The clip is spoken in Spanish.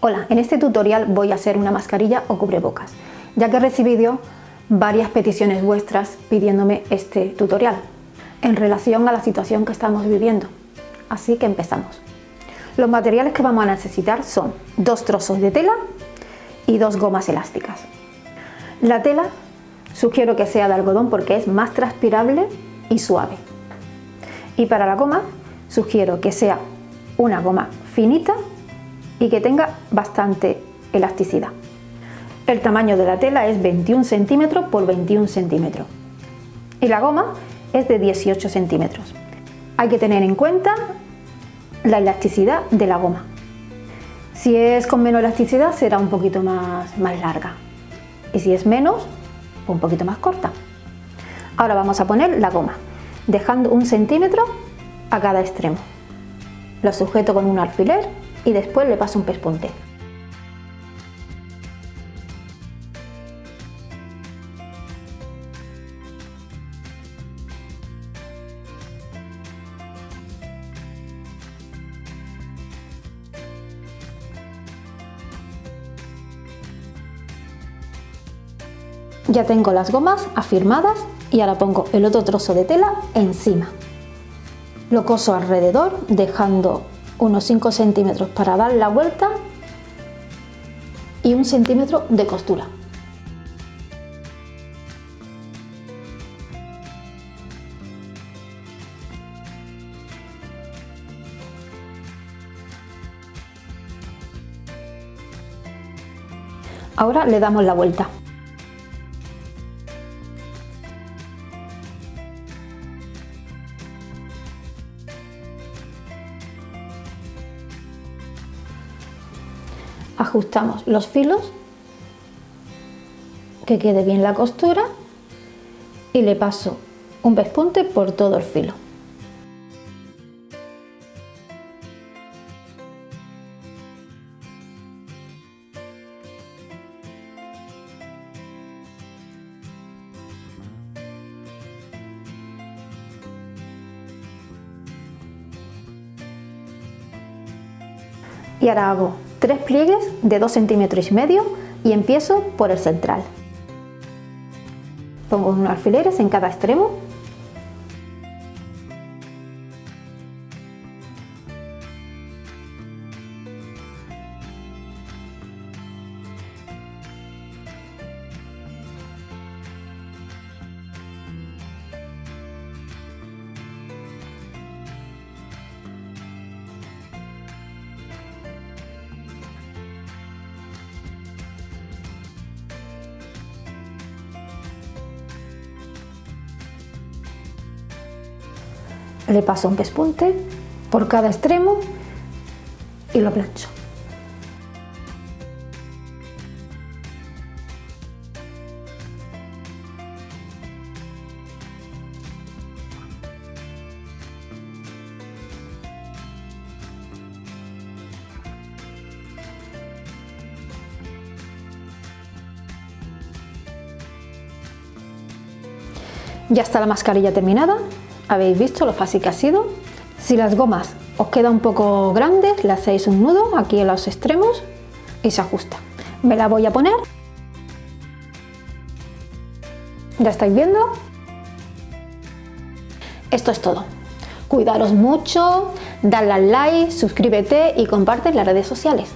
Hola, en este tutorial voy a hacer una mascarilla o cubrebocas, ya que he recibido varias peticiones vuestras pidiéndome este tutorial en relación a la situación que estamos viviendo. Así que empezamos. Los materiales que vamos a necesitar son 2 trozos de tela y 2 gomas elásticas. La tela sugiero que sea de algodón porque es más transpirable y suave. Y para la goma sugiero que sea una goma finita y que tenga bastante elasticidad. El tamaño de la tela es 21 centímetros por 21 centímetros y la goma es de 18 centímetros. Hay que tener en cuenta la elasticidad de la goma. Si es con menos elasticidad será un poquito más larga y si es menos, un poquito más corta. Ahora vamos a poner la goma, dejando 1 centímetro a cada extremo. Lo sujeto con un alfiler y después le paso un pespunte. Ya tengo las gomas afirmadas y ahora pongo el otro trozo de tela encima. Lo coso alrededor dejando unos 5 centímetros para dar la vuelta y 1 centímetro de costura. Ahora le damos la vuelta. Ajustamos los filos, que quede bien la costura y le paso un pespunte por todo el filo. Y ahora hago 3 pliegues de 2,5 centímetros y empiezo por el central. Pongo unos alfileres en cada extremo. Le paso un pespunte por cada extremo y lo plancho. Ya está la mascarilla terminada. Habéis visto lo fácil que ha sido. Si las gomas os quedan un poco grandes, le hacéis un nudo aquí en los extremos y se ajusta. Me la voy a poner. ¿Ya estáis viendo? Esto es todo. Cuidaros mucho, dale al like, suscríbete y comparte en las redes sociales.